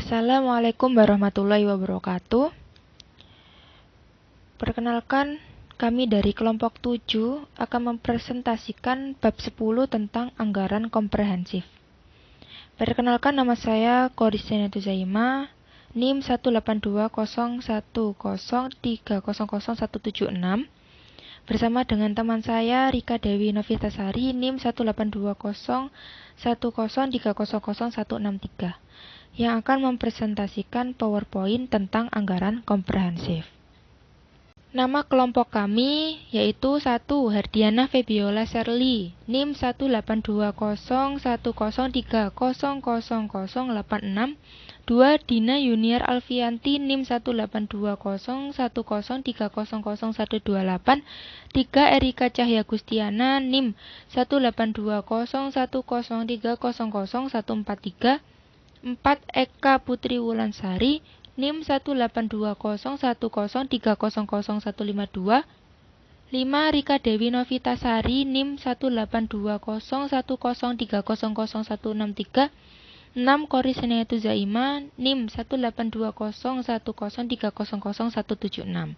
Assalamualaikum warahmatullahi wabarakatuh. Perkenalkan, kami dari kelompok 7 akan mempresentasikan bab 10 tentang anggaran komprehensif. Perkenalkan, nama saya Koristinatu Zaima, NIM 1820103000176, bersama dengan teman saya Rika Dewi Novitasari, NIM 1820103000163. yang akan mempresentasikan PowerPoint tentang anggaran komprehensif. Nama kelompok kami yaitu 1. Herdiana Febiola Sherly, NIM 1820103000086. 2. Dina Yuniar Alfianti, NIM 1820103000128. 3. Erika Cahya Gustiana, NIM 1820103000143. 4. Eka Putri Wulansari, NIM 1820103000152. 5. Rika Dewi Novitasari, NIM 1820103000163. 6. Koristinatu Zaima, NIM 1820103000176.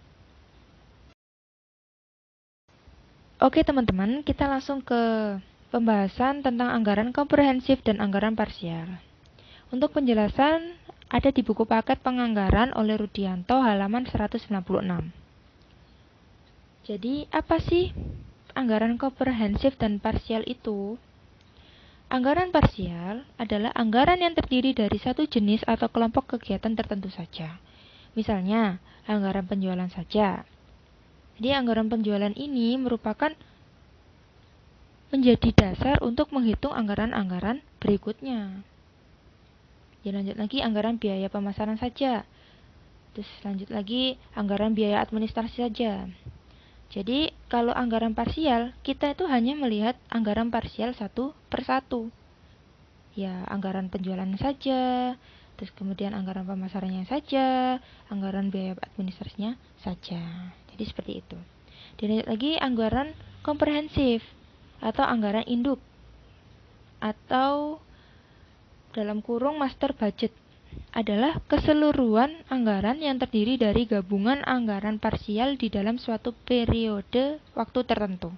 Oke teman-teman, kita langsung ke pembahasan tentang anggaran komprehensif dan anggaran parsial. Untuk penjelasan, ada di buku paket penganggaran oleh Rudianto halaman 196. Jadi, apa sih anggaran komprehensif dan parsial itu? Anggaran parsial adalah anggaran yang terdiri dari satu jenis atau kelompok kegiatan tertentu saja. Misalnya, anggaran penjualan saja. Jadi, anggaran penjualan ini merupakan menjadi dasar untuk menghitung anggaran-anggaran berikutnya. Ya, lanjut lagi anggaran biaya pemasaran saja. Terus lanjut lagi anggaran biaya administrasi saja. Jadi kalau anggaran parsial, kita itu hanya melihat anggaran parsial satu per satu. Ya, anggaran penjualan saja, terus kemudian anggaran pemasarannya saja, anggaran biaya administrasinya saja. Jadi seperti itu. Dan lanjut lagi anggaran komprehensif atau anggaran induk atau dalam kurung master budget adalah keseluruhan anggaran yang terdiri dari gabungan anggaran parsial di dalam suatu periode waktu tertentu.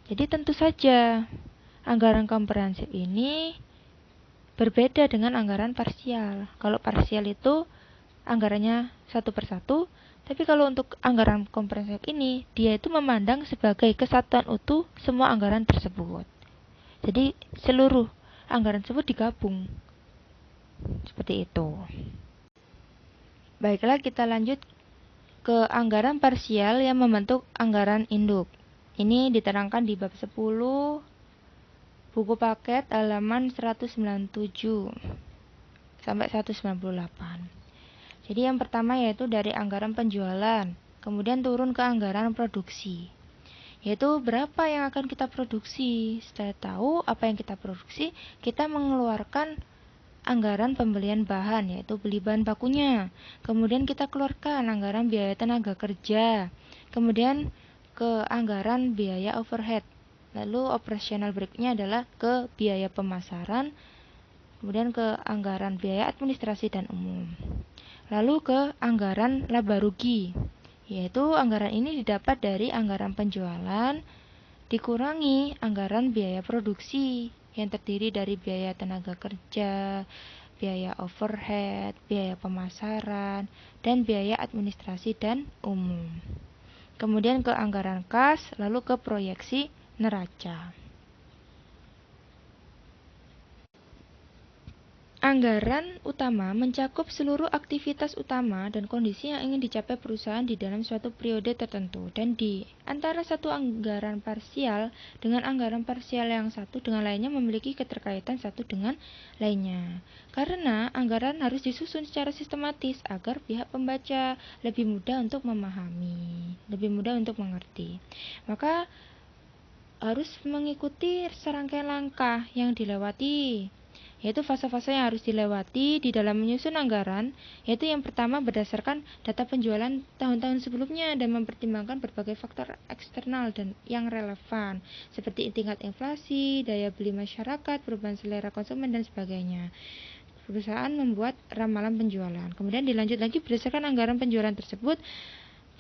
Jadi tentu saja anggaran komprehensif ini berbeda dengan anggaran parsial. Kalau parsial itu anggarannya satu per satu, tapi kalau untuk anggaran komprehensif ini dia itu memandang sebagai kesatuan utuh semua anggaran tersebut. Jadi seluruh anggaran tersebut digabung. Seperti itu. Baiklah, kita lanjut ke anggaran parsial yang membentuk anggaran induk. Ini diterangkan di bab 10 buku paket halaman 197 sampai 198. Jadi yang pertama yaitu dari anggaran penjualan, kemudian turun ke anggaran produksi. Yaitu berapa yang akan kita produksi. Setelah tahu apa yang kita produksi, kita mengeluarkan anggaran pembelian bahan, yaitu beli bahan bakunya. Kemudian kita keluarkan anggaran biaya tenaga kerja. Kemudian ke anggaran biaya overhead. Lalu operasional berikutnya adalah ke biaya pemasaran. Kemudian ke anggaran biaya administrasi dan umum. Lalu ke anggaran laba rugi, yaitu anggaran ini didapat dari anggaran penjualan dikurangi anggaran biaya produksi yang terdiri dari biaya tenaga kerja, biaya overhead, biaya pemasaran, dan biaya administrasi dan umum. Kemudian ke anggaran kas, lalu ke proyeksi neraca. Anggaran utama mencakup seluruh aktivitas utama dan kondisi yang ingin dicapai perusahaan di dalam suatu periode tertentu, dan di antara satu anggaran parsial dengan anggaran parsial yang satu dengan lainnya memiliki keterkaitan satu dengan lainnya. Karena anggaran harus disusun secara sistematis agar pihak pembaca lebih mudah untuk memahami, lebih mudah untuk mengerti. Maka harus mengikuti serangkaian langkah yang dilewati, yaitu fase-fase yang harus dilewati di dalam menyusun anggaran, yaitu yang pertama berdasarkan data penjualan tahun-tahun sebelumnya dan mempertimbangkan berbagai faktor eksternal dan yang relevan, seperti tingkat inflasi, daya beli masyarakat, perubahan selera konsumen, dan sebagainya. perusahaan membuat ramalan penjualan. Kemudian dilanjut lagi, berdasarkan anggaran penjualan tersebut,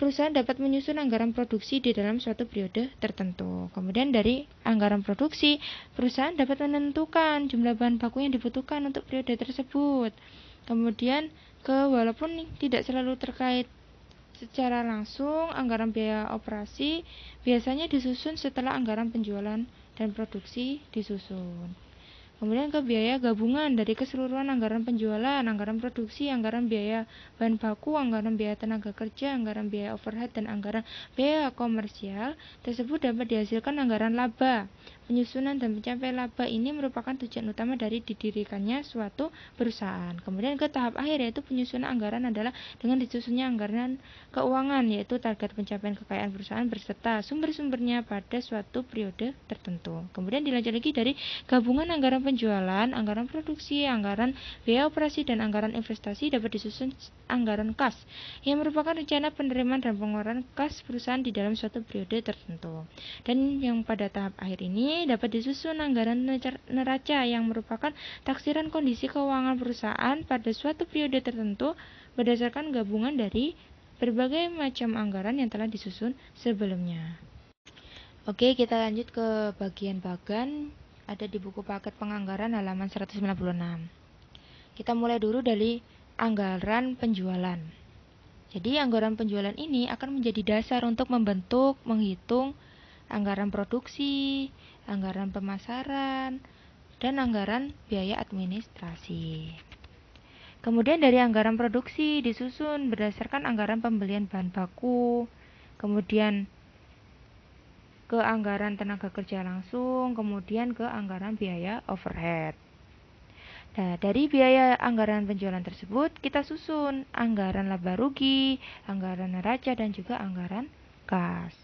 perusahaan dapat menyusun anggaran produksi di dalam suatu periode tertentu. Kemudian dari anggaran produksi, perusahaan dapat menentukan jumlah bahan baku yang dibutuhkan untuk periode tersebut. Kemudian walaupun tidak selalu terkait secara langsung, anggaran biaya operasi biasanya disusun setelah anggaran penjualan dan produksi disusun. Kemudian ke biaya gabungan dari keseluruhan anggaran penjualan, anggaran produksi, anggaran biaya bahan baku, anggaran biaya tenaga kerja, anggaran biaya overhead, dan anggaran biaya komersial tersebut dapat dihasilkan anggaran laba. Penyusunan dan pencapaian laba ini merupakan tujuan utama dari didirikannya suatu perusahaan. Kemudian ke tahap akhir, yaitu penyusunan anggaran adalah dengan disusunnya anggaran keuangan, yaitu target pencapaian kekayaan perusahaan berserta sumber-sumbernya pada suatu periode tertentu. Kemudian dilanjut lagi dari gabungan anggaran penjualan, anggaran produksi, anggaran biaya operasi, dan anggaran investasi dapat disusun anggaran kas, yang merupakan rencana penerimaan dan pengeluaran kas perusahaan di dalam suatu periode tertentu. Dan yang pada tahap akhir ini dapat disusun anggaran neraca, yang merupakan taksiran kondisi keuangan perusahaan pada suatu periode tertentu berdasarkan gabungan dari berbagai macam anggaran yang telah disusun sebelumnya. Oke, kita lanjut ke bagian bagan. Ada di buku paket penganggaran halaman 196. Kita mulai dulu dari anggaran penjualan. Jadi anggaran penjualan ini akan menjadi dasar untuk membentuk, menghitung anggaran produksi, anggaran pemasaran, dan anggaran biaya administrasi. Kemudian dari anggaran produksi disusun berdasarkan anggaran pembelian bahan baku, kemudian ke anggaran tenaga kerja langsung, kemudian ke anggaran biaya overhead. Nah, dari biaya anggaran penjualan tersebut, kita susun anggaran laba rugi, anggaran neraca, dan juga anggaran kas.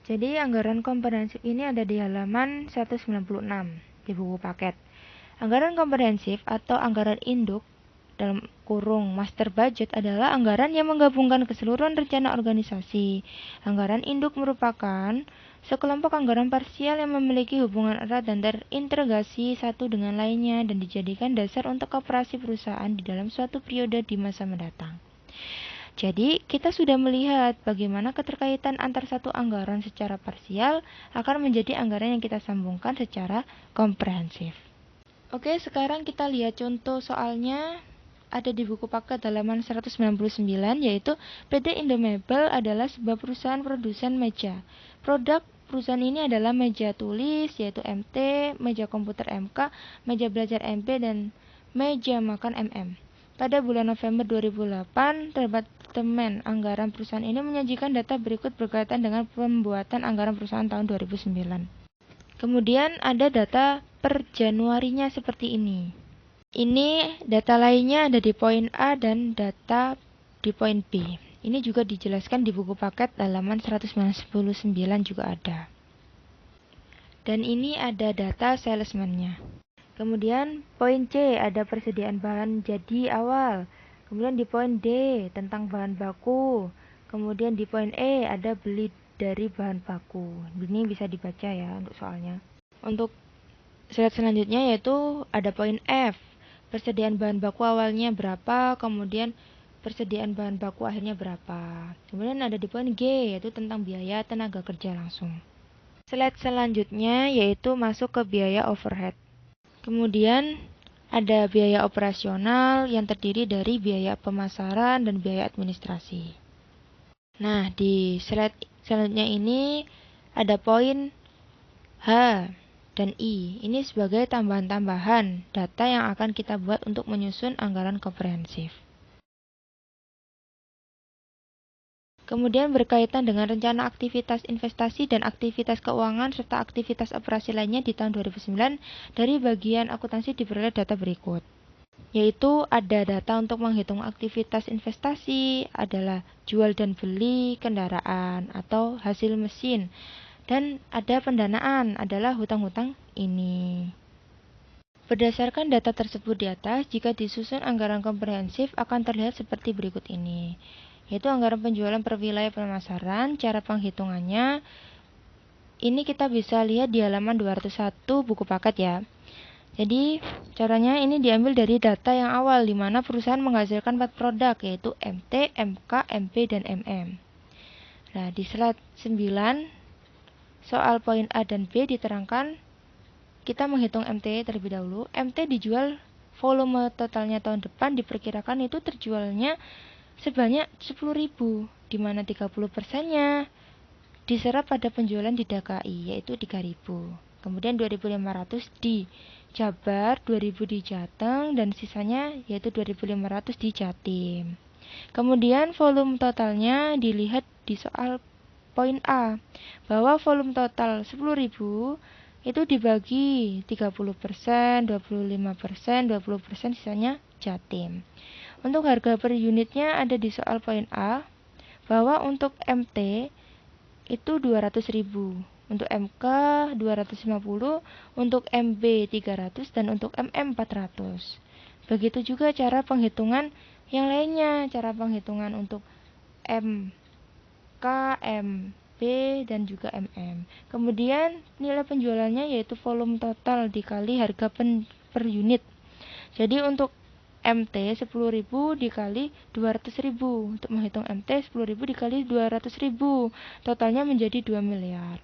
Jadi anggaran komprehensif ini ada di halaman 196 di buku paket. Anggaran komprehensif atau anggaran induk dalam kurung master budget adalah anggaran yang menggabungkan keseluruhan rencana organisasi. Anggaran induk merupakan sekelompok anggaran parsial yang memiliki hubungan erat dan terintegrasi satu dengan lainnya dan dijadikan dasar untuk operasi perusahaan di dalam suatu periode di masa mendatang. Jadi, kita sudah melihat bagaimana keterkaitan antar satu anggaran secara parsial akan menjadi anggaran yang kita sambungkan secara komprehensif. Oke, sekarang kita lihat contoh soalnya. Ada di buku paket halaman 199, yaitu PT Indomebel adalah sebuah perusahaan produsen meja. Produk perusahaan ini adalah meja tulis, yaitu MT, meja komputer MK, meja belajar MP, dan meja makan MM. Pada bulan November 2008, Departemen Anggaran perusahaan ini menyajikan data berikut berkaitan dengan pembuatan anggaran perusahaan tahun 2009. Kemudian ada data per Januarinya seperti ini. Ini data lainnya ada di poin A dan data di poin B. Ini juga dijelaskan di buku paket halaman 199 juga ada. Dan ini ada data salesman-nya. Kemudian poin C ada persediaan bahan jadi awal. Kemudian di poin D tentang bahan baku. Kemudian di poin E ada beli dari bahan baku. Ini bisa dibaca ya untuk soalnya. Untuk slide selanjutnya yaitu ada poin F. Persediaan bahan baku awalnya berapa, kemudian persediaan bahan baku akhirnya berapa. Kemudian ada di poin G yaitu tentang biaya tenaga kerja langsung. Slide selanjutnya yaitu masuk ke biaya overhead. Kemudian ada biaya operasional yang terdiri dari biaya pemasaran dan biaya administrasi. Nah, di slide selanjutnya ini ada poin H dan I. Ini sebagai tambahan-tambahan data yang akan kita buat untuk menyusun anggaran komprehensif. Kemudian berkaitan dengan rencana aktivitas investasi dan aktivitas keuangan serta aktivitas operasi lainnya di tahun 2009 dari bagian akuntansi diperoleh data berikut. Yaitu ada data untuk menghitung aktivitas investasi adalah jual dan beli kendaraan atau hasil mesin. Dan ada pendanaan adalah hutang-hutang ini. Berdasarkan data tersebut di atas, jika disusun anggaran komprehensif akan terlihat seperti berikut ini. Yaitu anggaran penjualan per wilayah pemasaran, cara penghitungannya. Ini kita bisa lihat di halaman 201 buku paket ya. Jadi caranya ini diambil dari data yang awal di mana perusahaan menghasilkan 4 produk yaitu MT, MK, MP, dan MM. Nah, di slide 9 soal poin A dan B diterangkan kita menghitung MT terlebih dahulu. MT dijual volume totalnya tahun depan diperkirakan itu terjualnya sebanyak 10.000 di mana 30%-nya diserap pada penjualan di DKI yaitu 3.000. Kemudian 2.500 di Jabar, 2.000 di Jateng, dan sisanya yaitu 2.500 di Jatim. Kemudian volume totalnya dilihat di soal poin A, bahwa volume total 10.000 itu dibagi 30%, 25%, 20%, sisanya Jatim. Untuk harga per unitnya ada di soal poin A, bahwa untuk MT itu 200.000, untuk MK 250, untuk MB 300, dan untuk MM 400. Begitu juga cara penghitungan yang lainnya, cara penghitungan untuk MK, MB, dan juga MM. Kemudian nilai penjualannya yaitu volume total dikali harga per unit. Jadi untuk MT 10.000 dikali 200.000. Untuk menghitung MT 10.000 dikali 200.000, totalnya menjadi 2 miliar.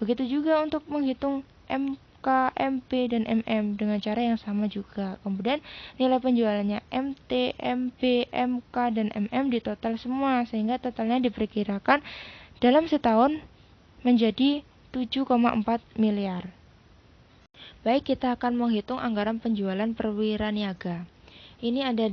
Begitu juga untuk menghitung MK, MP, dan MM dengan cara yang sama juga. Kemudian nilai penjualannya MT, MP, MK, dan MM ditotal semua sehingga totalnya diperkirakan dalam setahun menjadi 7,4 miliar. Baik, kita akan menghitung anggaran penjualan perwira niaga. Ini ada